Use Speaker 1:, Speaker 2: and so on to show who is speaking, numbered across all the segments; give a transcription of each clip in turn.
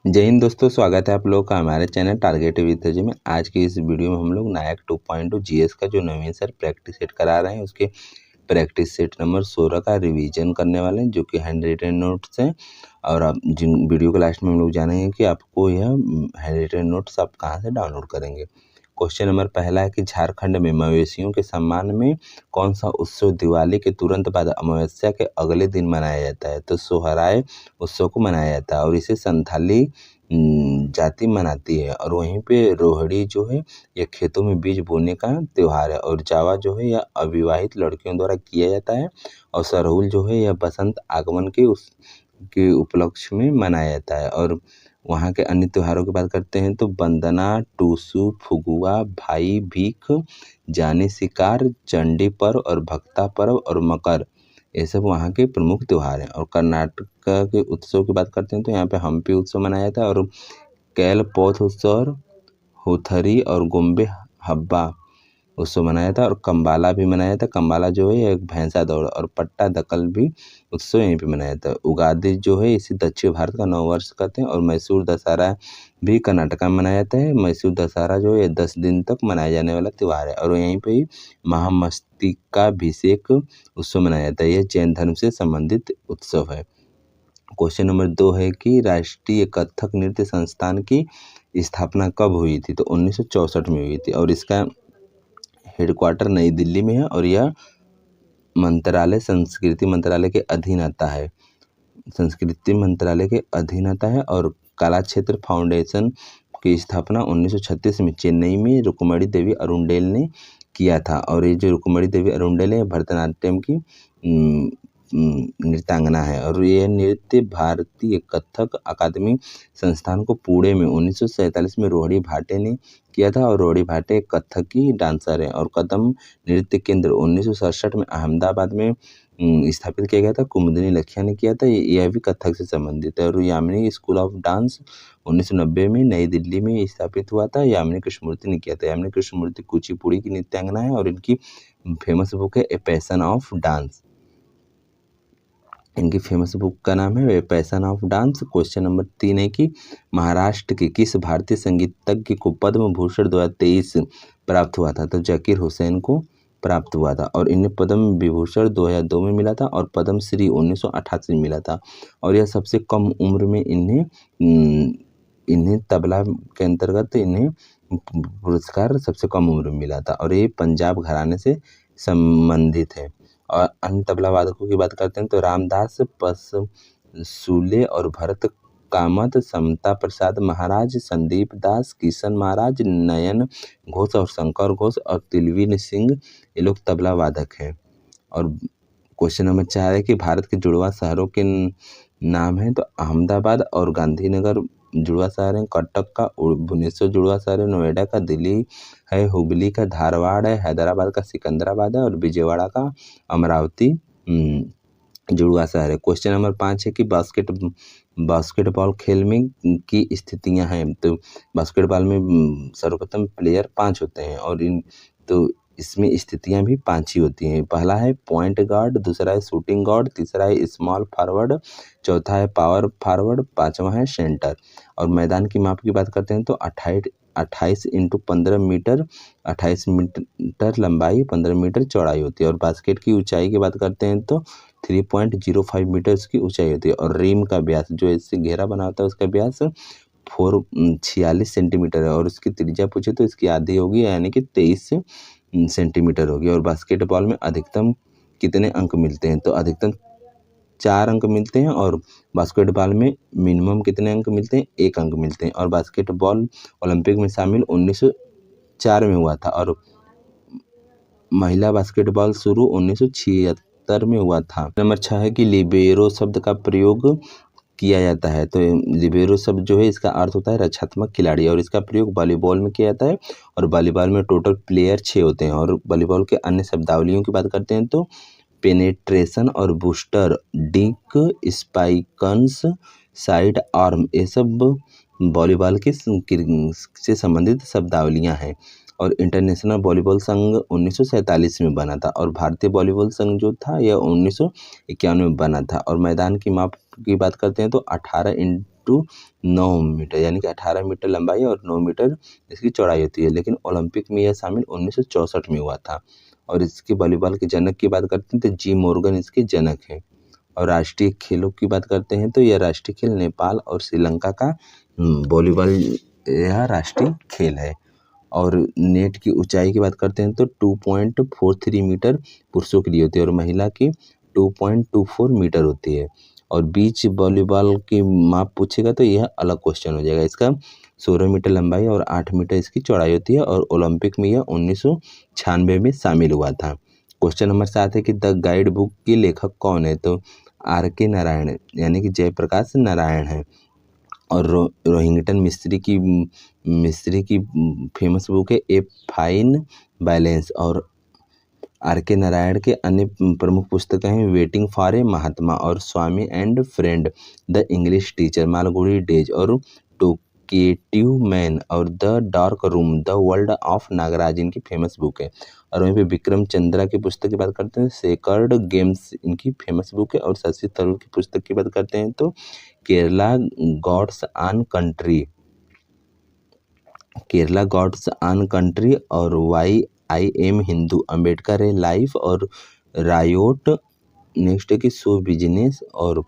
Speaker 1: जय हिंद दोस्तों, स्वागत है आप लोगों का हमारे चैनल टारगेट विद एजुकेशन में। आज की इस वीडियो में हम लोग नायक 2.2 जीएस का जो नवीन सर प्रैक्टिस सेट करा रहे हैं उसके प्रैक्टिस सेट नंबर 16 का रिवीजन करने वाले हैं, जो कि हैंड रिटन नोट्स हैं। और आप जिन वीडियो के लास्ट में हम लोग जानेंगे कि आपको यह हैंड रिटन नोट्स आप कहाँ से डाउनलोड करेंगे। क्वेश्चन नंबर पहला है कि झारखंड में मवेशियों के सम्मान में कौन सा उत्सव दिवाली के तुरंत बाद अमावस्या के अगले दिन मनाया जाता है। तो सोहराय उत्सव को मनाया जाता है और इसे संथाली जाति मनाती है। और वहीं पे रोहड़ी जो है यह खेतों में बीज बोने का त्यौहार है। और जावा जो है यह अविवाहित लड़कियों द्वारा किया जाता है। और सरहुल जो है यह बसंत आगमन के उपलक्ष्य में मनाया जाता है। और वहाँ के अन्य त्योहारों की बात करते हैं तो वंदना, टूसू, फुगुआ, भाई भीख, जानी शिकार, चंडी पर्व और भक्ता पर्व और मकर, ये सब वहाँ के प्रमुख त्योहार हैं। और कर्नाटक के उत्सव की बात करते हैं तो यहाँ पे हम्पी उत्सव मनाया जाता है। और कैल पौथ उत्सव, हुथरी और गुम्बे हब्बा उत्सव मनाया था। और कम्बाला भी मनाया था। कम्बाला जो है एक भैंसा दौड़। और पट्टा दकल भी उत्सव यहीं पे मनाया था। उगादि जो है इसे दक्षिण भारत का नववर्ष कहते हैं। और मैसूर दशहरा भी कर्नाटक में मनाया जाता है। मैसूर दशहरा जो है 10 दिन तक मनाया जाने वाला त्यौहार है। और यहीं पे ही महामस्तकाभिषेक उत्सव मनाया जाता है। यह जैन धर्म से संबंधित उत्सव है। क्वेश्चन नंबर 2 है कि राष्ट्रीय कथक नृत्य संस्थान की स्थापना कब हुई थी। तो 1964 में हुई थी। और इसका हेडक्वार्टर नई दिल्ली में है। और यह मंत्रालय संस्कृति मंत्रालय के अधीन आता है। संस्कृति मंत्रालय के अधीन आता है। और कला क्षेत्र फाउंडेशन की स्थापना 1936 में चेन्नई में रुक्मणी देवी अरुणडेल ने किया था। और ये जो रुक्मणी देवी अरुणडेल है भरतनाट्यम की नृत्यांगना है। और यह नृत्य भारतीय कथक अकादमी संस्थान को पुणे में 1947 में रोहिणी भाटे ने किया था। और रोहिणी भाटे कथकी डांसर है। और कदम नृत्य केंद्र 1967 में अहमदाबाद में स्थापित किया गया था। कुमुदिनी लखिया ने किया था। यह भी कथक से संबंधित है। और यामिनी स्कूल ऑफ डांस 1990 में नई दिल्ली में स्थापित हुआ था। यामिनी कृष्णमूर्ति ने किया था। यामिनी कृष्णमूर्ति कुचिपुड़ी की नृत्यांगना है। और इनकी फेमस बुक है ए पैशन ऑफ डांस। इनकी फेमस बुक का नाम है a passion of dance. Question number 3 है कि महाराष्ट्र के किस भारतीय संगीतज्ञ को पद्म भूषण 2023 प्राप्त हुआ था। तो जाकिर हुसैन को प्राप्त हुआ था। और इन्हें पद्म विभूषण 2002 में मिला था। और पद्म श्री 1988 में मिला था। और यह सबसे कम उम्र में इन्हें तबला के अंतर्गत इन्हें पुरस्कार सबसे कम उम्र में मिला था। और ये पंजाब घराने से संबंधित है। और अन्य तबला वादकों की बात करते हैं तो रामदास पससूले और भरत कामत, समता प्रसाद महाराज, संदीप दास, किशन महाराज, नयन घोष और शंकर घोष और तिलवीन सिंह, ये लोग तबला वादक हैं। और क्वेश्चन नंबर 4 है कि भारत के जुड़वा शहरों के नाम है। तो अहमदाबाद और गांधीनगर जुड़वा शहर है। कटक का भुवनेश्वर जुड़वा शहर है। नोएडा का दिल्ली है। हुबली का धारवाड़ है। हैदराबाद का सिकंदराबाद है। और विजयवाड़ा का अमरावती जुड़वा शहर है। क्वेश्चन नंबर 5 है कि बास्केटबॉल खेल में की स्थितियां हैं। तो बास्केटबॉल में सर्वप्रथम प्लेयर 5 होते हैं। और इसमें स्थितियां भी 5 ही होती हैं। पहला है पॉइंट गार्ड, दूसरा है शूटिंग गार्ड, तीसरा है स्मॉल फॉरवर्ड, चौथा है पावर फॉरवर्ड, 5वां है सेंटर। और मैदान की माप की बात करते हैं तो 28 × 15 मीटर, 28 मीटर लंबाई, 15 मीटर चौड़ाई होती है। और बास्केट की ऊंचाई की बात करते हैं तो 3.05 मीटर की ऊंचाई होती है। और रिम का व्यास जो इससे घेरा बना होता है उसका व्यास 46 सेंटीमीटर है। और उसकी त्रिज्या पूछे तो इसकी आधी होगी, यानी कि 23 सेंटीमीटर होगी। और बास्केटबॉल में अधिकतम कितने अंक मिलते हैं। तो अधिकतम 4 अंक मिलते हैं। और बास्केटबॉल में मिनिमम कितने अंक मिलते हैं, 1 अंक मिलते हैं। और बास्केटबॉल ओलंपिक में शामिल 1904 में हुआ था। और महिला बास्केटबॉल शुरू 1976 में हुआ था। नंबर 6 है कि लिबेरो शब्द का प्रयोग किया जाता है। तो लिबेरो शब्द जो है इसका अर्थ होता है रक्षात्मक खिलाड़ी। और इसका प्रयोग वॉलीबॉल में किया जाता है। और वॉलीबॉल में टोटल प्लेयर 6 होते हैं। और वॉलीबॉल के अन्य शब्दावलियों की बात करते हैं तो पेनेट्रेशन और बूस्टर, डिक, स्पाइकन्स, साइड आर्म, ये सब वॉलीबॉल के से संबंधित शब्दावलियां हैं। और इंटरनेशनल वॉलीबॉल संघ 1947 में बना था। और भारतीय वॉलीबॉल संघ जो था यह 1991 में बना था। और मैदान की माप की बात करते हैं तो 18 9 मीटर, यानी कि 18 मीटर लंबाई और 9 मीटर इसकी चौड़ाई होती है। लेकिन ओलंपिक में यह शामिल 1964 में हुआ था। और इसके वॉलीबॉल के जनक की बात करते हैं तो जी मोर्गन इसके जनक हैं। और राष्ट्रीय खेलों की बात करते हैं तो यह राष्ट्रीय खेल नेपाल और श्रीलंका का वॉलीबॉल यह राष्ट्रीय खेल है। और नेट की ऊंचाई की बात करते हैं तो 2.43 मीटर पुरुषों के लिए होती है और महिला की 2.24 मीटर होती है। और बीच वॉलीबॉल की माप पूछेगा तो यह अलग क्वेश्चन हो जाएगा। इसका 16 मीटर लंबाई और 8 मीटर इसकी चौड़ाई होती है और ओलंपिक में यह 1996 में शामिल हुआ था। क्वेश्चन नंबर 7 है कि द गाइड बुक के लेखक कौन है? तो R.K. नारायण यानी कि जयप्रकाश नारायण है। और रोहिंग्टन मिस्त्री की फेमस बुक है ए फाइन बैलेंस। और R.K. नारायण के अन्य प्रमुख पुस्तकें हैं वेटिंग फॉर ए महात्मा और Swami and friend, the English teacher, Malgudi days और टोकेटिव मैन और the dark room, the world of Nagaraj इनकी फेमस बुक है। और वहीं पे विक्रम चंद्रा की पुस्तक की बात करते हैं सेक्रेड गेम्स इनकी फेमस बुक है। और शशि थरूर की पुस्तक की बात करते हैं तो केरला गॉड्स ऑन कंट्री और why I am Hindu, Ambedkar है लाइफ और रायोट नेक्स्ट है कि सो बिजनेस और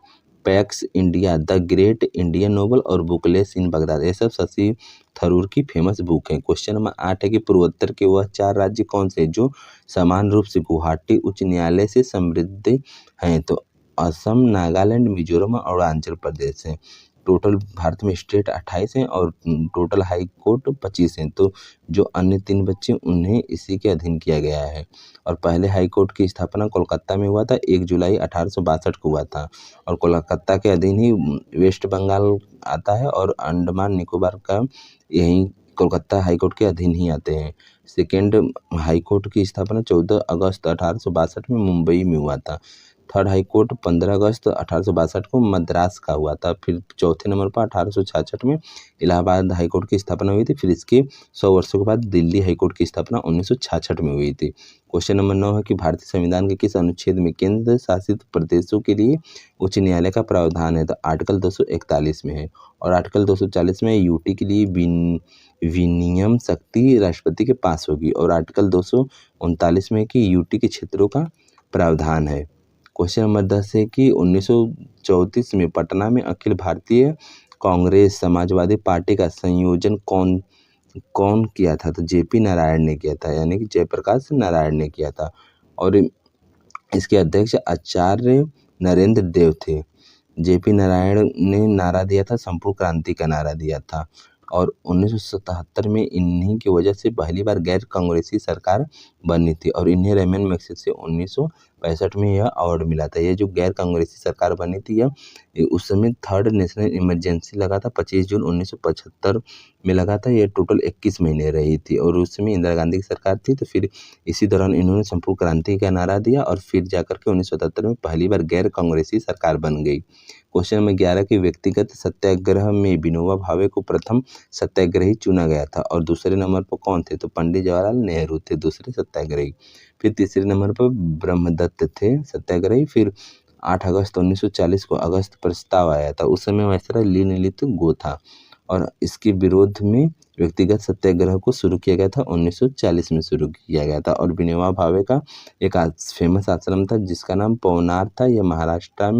Speaker 1: pax India, the great Indian novel और बुकलेस इन बगदाद, ये सब शशि थरूर की फेमस बुक है। क्वेश्चन नंबर 8 है कि पूर्वोत्तर के वह 4 राज्य कौन से जो समान रूप से गुवाहाटी उच्च न्यायालय से समृद्ध हैं? तो असम, नागालैंड, मिजोरम और अरुणाचल प्रदेश है। टोटल भारत में स्टेट 28 हैं और टोटल हाई कोर्ट 25 हैं। तो जो अन्य 3 बच्चे उन्हें इसी के अधीन किया गया है। और पहले हाई कोर्ट की स्थापना कोलकाता में हुआ था 1 जुलाई 1862 को हुआ था। और कोलकाता के अधीन ही वेस्ट बंगाल आता है और अंडमान निकोबार का यही कोलकाता हाई कोर्ट के अधीन ही आते हैं। सेकेंड हाई कोर्ट की स्थापना 14 अगस्त 1862 में मुंबई में हुआ था। थर्ड हाई कोर्ट 15 अगस्त 1862 को मद्रास का हुआ था। फिर चौथे नंबर पर 1866 में इलाहाबाद हाई कोर्ट की स्थापना हुई थी। फिर इसके 100 वर्षों के बाद दिल्ली हाई कोर्ट की स्थापना 1966 में हुई थी। क्वेश्चन नंबर 9 है कि भारतीय संविधान के किस अनुच्छेद में केंद्र शासित प्रदेशों के लिए उच्च न्यायालय का प्रावधान है? तो आर्टिकल 241 में है। और आर्टिकल 240 में यूटी के लिए विनियम शक्ति राष्ट्रपति के पास होगी। और आर्टिकल 239 में कि यूटी के क्षेत्रों का प्रावधान है। क्वेश्चन नंबर 10 है कि 1934 में पटना में अखिल भारतीय कांग्रेस समाजवादी पार्टी का संयोजन कौन किया था? तो जेपी नारायण ने किया था, यानी कि जयप्रकाश नारायण ने किया था। और इसके अध्यक्ष आचार्य नरेंद्र देव थे। जेपी नारायण ने नारा दिया था संपूर्ण क्रांति का नारा दिया था। और 1977 में इन्हीं की वजह से पहली बार गैर कांग्रेसी सरकार बनी थी। और इन्हें रेमन मैग्सेसे से 1965 में यह अवार्ड मिला था। यह जो गैर कांग्रेसी सरकार बनी थी यह उस समय थर्ड नेशनल इमरजेंसी लगा था 25 जून 1975 में लगा था। यह टोटल 21 महीने रही थी। और उस समय इंदिरा गांधी की सरकार थी। तो फिर इसी दौरान इन्होंने संपूर्ण क्रांति का नारा दिया और फिर जाकर के 1977 में पहली बार गैर कांग्रेसी सरकार बन गई। क्वेश्चन नंबर 11 की व्यक्तिगत सत्याग्रह में विनोबा भावे को प्रथम सत्याग्रही चुना गया था। और दूसरे नंबर पर कौन थे? तो पंडित जवाहरलाल नेहरू थे दूसरे सत्याग्रही। फिर तीसरे नंबर पर ब्रह्मदत्त थे सत्याग्रही। फिर 8 अगस्त 1940 को अगस्त प्रस्ताव आया था। उस समय वायसराय लीललित गो था। और इसके विरोध में व्यक्तिगत सत्याग्रह को शुरू किया गया था 1940 में शुरू किया गया था। और विनोबा भावे का एक फेमस आश्रम था जिसका नाम पवनार था। यह महाराष्ट्र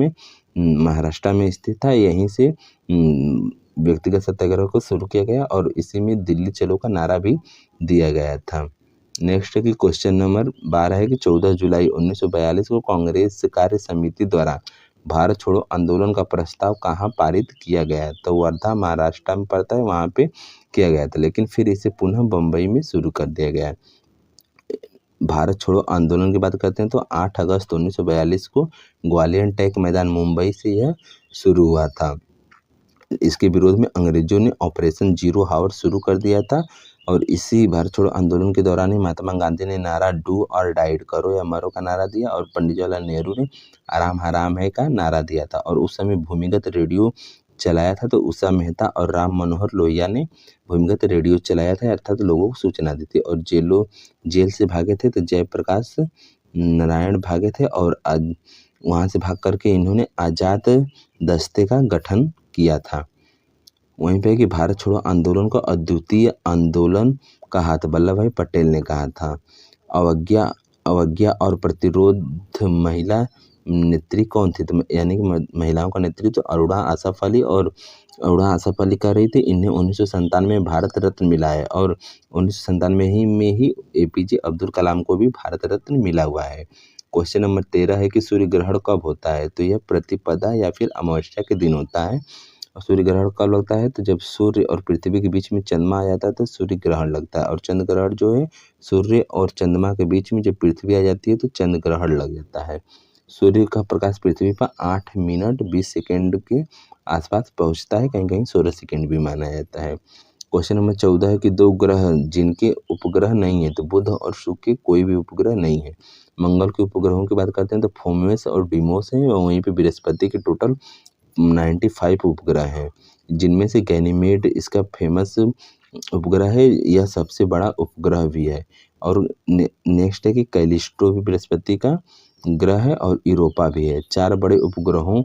Speaker 1: में स्थित था। यहीं से व्यक्तिगत सत्याग्रह को शुरू किया गया और इसी में दिल्ली चलो का नारा भी दिया गया था। नेक्स्ट है कि क्वेश्चन नंबर 12 है कि 14 जुलाई 1942 को कांग्रेस कार्य समिति द्वारा भारत छोड़ो आंदोलन का प्रस्ताव कहाँ पारित किया गया? तो वर्धा महाराष्ट्र में पड़ता है, वहाँ पे किया गया था। लेकिन फिर इसे पुनः बम्बई में शुरू कर दिया गया। भारत छोड़ो आंदोलन की बात करते हैं तो 8 अगस्त 1942 को ग्वालियर टैंक मैदान मुंबई से यह शुरू हुआ था। इसके विरोध में अंग्रेजों ने ऑपरेशन जीरो हावर शुरू कर दिया था। और इसी भारत छोड़ो आंदोलन के दौरान ही महात्मा गांधी ने नारा डू और डाइड, करो या मरो का नारा दिया। और पंडित जवाहरलाल नेहरू ने आराम हराम है का नारा दिया था। और उस समय भूमिगत रेडियो चलाया था। तो उषा मेहता और राम मनोहर लोहिया ने भूमिगत रेडियो चलाया था, अर्थात लोगों को सूचना दी थी। और जेल से भागे थे तो जयप्रकाश नारायण भागे थे और वहाँ से भाग करके इन्होंने आज़ाद दस्ते का गठन किया था। वहीं पे है कि भारत छोड़ो आंदोलन को अद्वितीय आंदोलन कहा था, वल्लभ भाई पटेल ने कहा था। अवज्ञा अवज्ञा और प्रतिरोध महिला नेत्री कौन थी? तो यानी कि महिलाओं का नेतृत्व अरुणा आसफ अली और अरुणा आसफ अली कर रही थी। इन्हें 1997 में भारत रत्न मिला है और 1997 में ही एपीजे अब्दुल कलाम को भी भारत रत्न मिला हुआ है। क्वेश्चन नंबर 13 है कि सूर्य ग्रहण कब होता है? तो यह प्रतिपदा या फिर अमावस्या के दिन होता है। और सूर्य ग्रहण कब लगता है? तो जब सूर्य और पृथ्वी के बीच में चंद्रमा आ जाता है तो सूर्य ग्रहण लगता है। और चंद्र ग्रहण जो है सूर्य और चंद्रमा के बीच में जब पृथ्वी आ जाती है तो चंद्र ग्रहण लग जाता है। सूर्य का प्रकाश पृथ्वी पर 8 मिनट 20 सेकेंड के आसपास पहुंचता है, कहीं कहीं 16 सेकेंड भी माना जाता है। क्वेश्चन नंबर 14 है कि दो ग्रह जिनके उपग्रह नहीं है, तो बुध और शुक्र के कोई भी उपग्रह नहीं है। मंगल के उपग्रहों की बात करते हैं तो फोमेस और डिमोस हैं, और वहीं पे बृहस्पति के टोटल 95 उपग्रह हैं, जिनमें से गैनीमेड इसका फेमस उपग्रह है, यह सबसे बड़ा उपग्रह भी है। और नेक्स्ट है कि कैलिस्टो भी बृहस्पति का ग्रह है और यूरोपा भी है। 4 बड़े उपग्रहों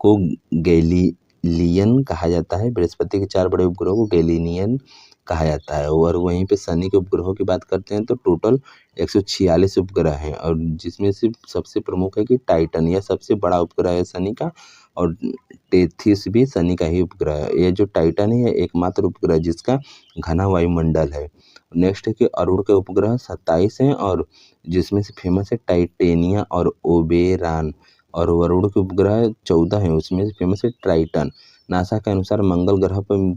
Speaker 1: को गैलीलियन कहा जाता है। बृहस्पति के 4 बड़े उपग्रहों को गैलीलियन कहा जाता है। और वहीं पे शनि के उपग्रहों की बात करते हैं तो टोटल 146 उपग्रह हैं, और जिसमें से सबसे प्रमुख है कि टाइटन, यह सबसे बड़ा उपग्रह है शनि का, और टेथिस भी शनि का ही उपग्रह है। यह जो टाइटन है यह एकमात्र उपग्रह जिसका घना वायुमंडल है। नेक्स्ट है कि अरुण के उपग्रह 27 हैं, और जिसमें से फेमस है टाइटेनिया और ओबेरान। और वरुण के उपग्रह 14 हैं, उसमें से फेमस है ट्राइटन। नासा के अनुसार मंगल ग्रह पर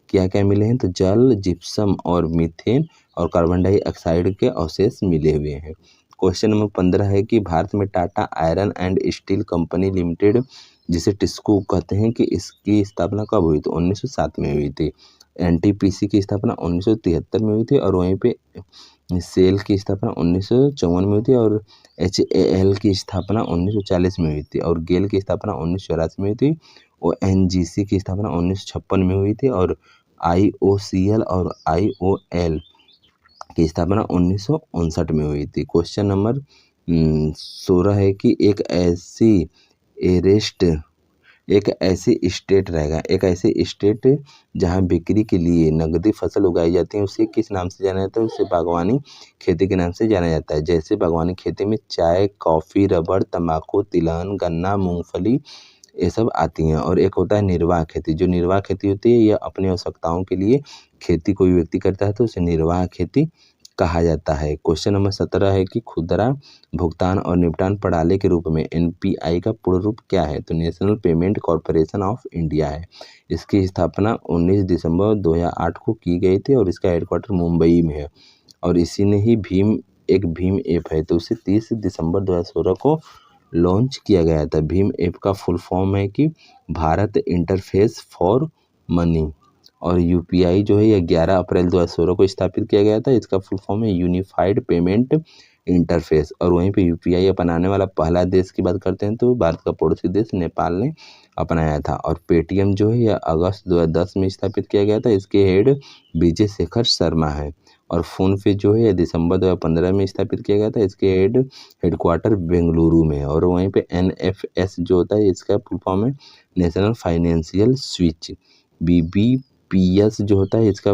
Speaker 1: क्या क्या मिले हैं? तो जल, जिप्सम और मीथेन और कार्बन डाइऑक्साइड के अवशेष मिले हुए हैं। क्वेश्चन नंबर 15 है कि भारत में Tata iron and steel company limited, जिसे टिस्को कहते हैं, कि इसकी स्थापना कब हुई? तो 1907 में हुई थी। एनटीपीसी की स्थापना 1973 में हुई थी, और वहीं पे सेल की स्थापना 1954 में हुई थी, और HAL की स्थापना 1940 में हुई थी, और गेल की स्थापना 1984 में हुई थी। ONGC की स्थापना 1956 में हुई थी, और IOCL और IOL की स्थापना 1959 में हुई थी। क्वेश्चन नंबर 16 है कि एक ऐसी स्टेट जहां बिक्री के लिए नगदी फसल उगाई जाती है उसे किस नाम से जाना जाता है? उसे बागवानी खेती के नाम से जाना जाता है। जैसे बागवानी खेती में चाय, कॉफ़ी, रबड़, तंबाकू, तिलहन, गन्ना, मूंगफली ये सब आती हैं। और एक होता है निर्वाह खेती। जो निर्वाह खेती होती है यह अपनी आवश्यकताओं के लिए खेती कोई व्यक्ति करता है तो उसे निर्वाह खेती कहा जाता है। क्वेश्चन नंबर 17 है कि खुदरा भुगतान और निपटान प्रणाली के रूप में NPI का पूर्ण रूप क्या है? तो national payment corporation of India है। इसकी स्थापना 19 दिसंबर 2008 को की गई थी, और इसका हेडक्वार्टर मुंबई में है। और इसी ने ही भीम ऐप है, तो उसे 30 दिसंबर 2016 को लॉन्च किया गया था। भीम ऐप का फुल फॉर्म है कि भारत इंटरफेस फॉर मनी। और UPI जो है यह 11 अप्रैल 2016 को स्थापित किया गया था। इसका फुल फॉर्म है यूनिफाइड पेमेंट इंटरफेस। और वहीं पे UPI अपनाने वाला पहला देश की बात करते हैं तो भारत का पड़ोसी देश नेपाल ने अपनाया था। और पेटीएम जो है यह अगस्त 2010 में स्थापित किया गया था। इसके हेड विजय शेखर शर्मा है। और फ़ोनपे जो है यह दिसंबर 2015 में स्थापित किया गया था। इसके हेडक्वार्टर बेंगलुरु में है। और वहीं पे NFS जो होता है इसका फुल फॉर्म है नेशनल फाइनेंशियल स्विच। BBPS जो होता है इसका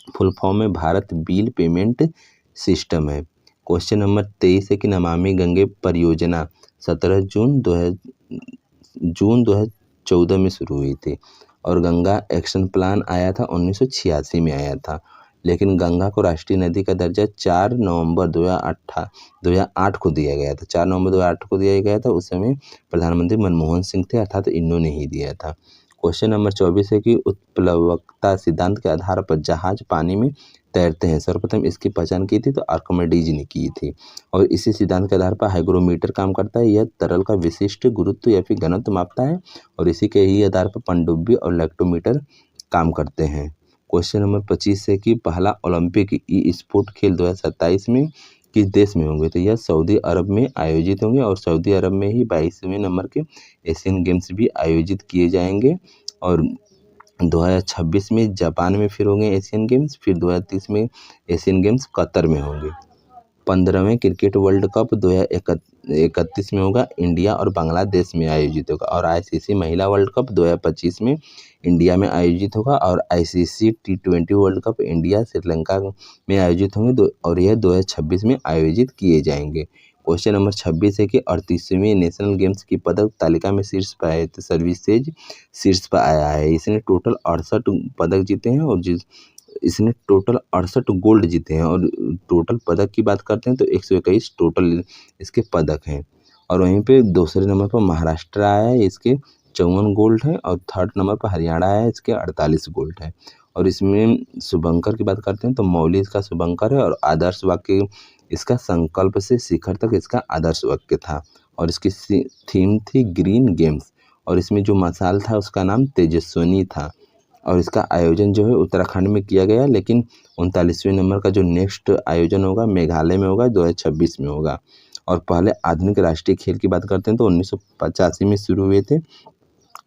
Speaker 1: फुल फॉर्म है भारत बिल पेमेंट सिस्टम है। क्वेश्चन नंबर 23 है कि नमामि गंगे परियोजना 17 जून 2014 में शुरू हुई थी, और गंगा एक्शन प्लान आया था 1986 में आया था। लेकिन गंगा को राष्ट्रीय नदी का दर्जा 4 नवंबर 2008 को दिया गया था। 4 नवंबर 2008 को दिया गया था। उस समय प्रधानमंत्री मनमोहन सिंह थे, अर्थात इन्होंने ही दिया था। क्वेश्चन नंबर 24 है कि उत्प्लवकता सिद्धांत के आधार पर जहाज पानी में तैरते हैं। सर्वप्रथम इसकी पहचान की थी तो आर्किमिडीज ने की थी। और इसी सिद्धांत के आधार पर हाइग्रोमीटर काम करता है। यह तरल का विशिष्ट गुरुत्व या फिर घनत्व मापता है, और इसी के ही आधार पर पनडुब्बी और लैक्टोमीटर काम करते हैं। क्वेश्चन नंबर 25 है कि पहला ओलंपिक ई स्पोर्ट खेल 2027 में किस देश में होंगे? तो यह सऊदी अरब में आयोजित होंगे, और सऊदी अरब में ही 22वें नंबर के एशियन गेम्स भी आयोजित किए जाएंगे। और 2026 में जापान में फिर होंगे एशियन गेम्स, फिर 2030 में एशियन गेम्स कतर में होंगे। 15वें क्रिकेट वर्ल्ड कप 2031 में होगा, इंडिया और बांग्लादेश में आयोजित होगा। और आईसीसी महिला वर्ल्ड कप 2025 में इंडिया में आयोजित होगा। और ICC T20 world cup India Sri Lanka में आयोजित होंगे और यह 2026 में आयोजित किए जाएंगे। क्वेश्चन नंबर 26 है कि 38वीं नेशनल गेम्स की पदक तालिका में शीर्ष पर आए तो सर्विसेज शीर्ष पर आया है। इसने टोटल 68 पदक जीते हैं और इसने टोटल 68 गोल्ड जीते हैं। और टोटल पदक की बात करते हैं तो 121 टोटल इसके पदक हैं। और वहीं पे दूसरे नंबर पर महाराष्ट्र आया है, इसके 54 गोल्ड है। और थर्ड नंबर पर हरियाणा आया है, इसके 48 गोल्ड है। और इसमें शुभंकर की बात करते हैं तो मौली इसका शुभंकर है। और आदर्श वाक्य इसका संकल्प से शिखर तक इसका आदर्श वाक्य था। और इसकी थीम थी ग्रीन गेम्स। और इसमें जो मसाल था उसका नाम तेजस्विनी था। और इसका आयोजन जो है उत्तराखंड में किया गया, लेकिन 39वें नंबर का जो नेक्स्ट आयोजन होगा मेघालय में होगा, 2026 में होगा। और पहले आधुनिक राष्ट्रीय खेल की बात करते हैं तो 1985 में शुरू हुए थे,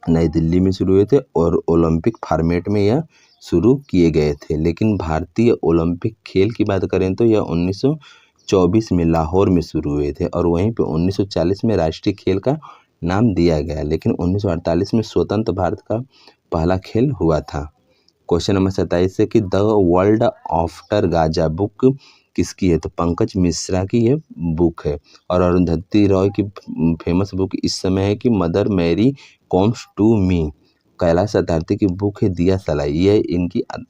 Speaker 1: नई दिल्ली में शुरू हुए थे। और ओलंपिक फॉर्मेट में यह शुरू किए गए थे। लेकिन भारतीय ओलंपिक खेल की बात करें तो यह 1924 में लाहौर में शुरू हुए थे। और वहीं पे 1940 में राष्ट्रीय खेल का नाम दिया गया, लेकिन 1948 में स्वतंत्र भारत का पहला खेल हुआ था। क्वेश्चन नंबर 27 है कि the world after Gaza book किसकी है? तो पंकज मिश्रा की ये बुक है। और अरुंधति रॉय की फेमस बुक इस समय है कि mother Mary comes to me. Kailash Satyarthi की बुक है दिया सलाई,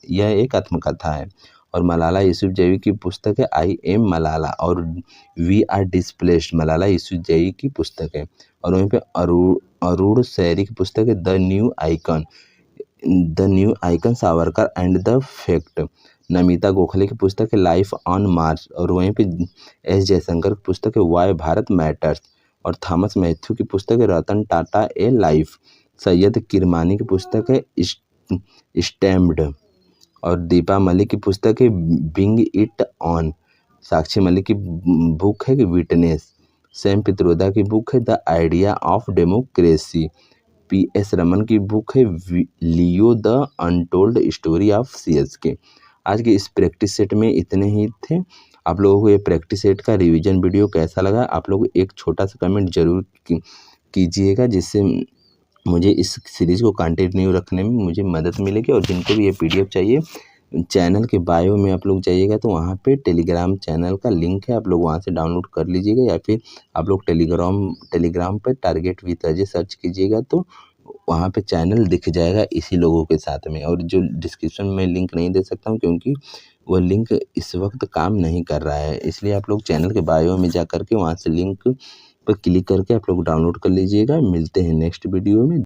Speaker 1: यह एक आत्मकथा है। और मलाला यूसुफजई की पुस्तक है आई एम मलाला। और we are displaced Malala Yousafzai की पुस्तक है। और वहीं पे अरुण शैरी की पुस्तक है the new icon Savarkar and the fact. Namita Gokhale की पुस्तक है लाइफ ऑन मार्स। और वहीं पे एस जयशंकर की पुस्तक है वाई भारत मैटर्स। और थॉमस मैथ्यू की पुस्तक है रतन टाटा ए लाइफ। सैयद किरमानी की पुस्तक है स्टैम्प्ड। और दीपा मलिक की पुस्तक है Bing it on. Sakshi Malik की बुक है कि विटनेस। सैम पित्रोदा की बुक है the idea of democracy. PS Raman की बुक है Leo the untold story of CSK। आज के इस प्रैक्टिस सेट में इतने ही थे। आप लोगों को ये प्रैक्टिस सेट का रिवीजन वीडियो कैसा लगा, आप लोग एक छोटा सा कमेंट जरूर कीजिएगा, जिससे मुझे इस सीरीज़ को कंटिन्यू रखने में मुझे मदद मिलेगी। और जिनको भी ये PDF चाहिए, चैनल के बायो में आप लोग जाइएगा तो वहाँ पे टेलीग्राम चैनल का लिंक है, आप लोग वहाँ से डाउनलोड कर लीजिएगा। या फिर आप लोग टेलीग्राम पे टारगेट विद अजय सर्च कीजिएगा तो वहाँ पे चैनल दिख जाएगा इसी लोगों के साथ में। और जो डिस्क्रिप्शन में लिंक नहीं दे सकता हूँ क्योंकि वह लिंक इस वक्त काम नहीं कर रहा है, इसलिए आप लोग चैनल के बायो में जा करके वहाँ से लिंक पर क्लिक करके आप लोग डाउनलोड कर लीजिएगा। मिलते हैं नेक्स्ट वीडियो में।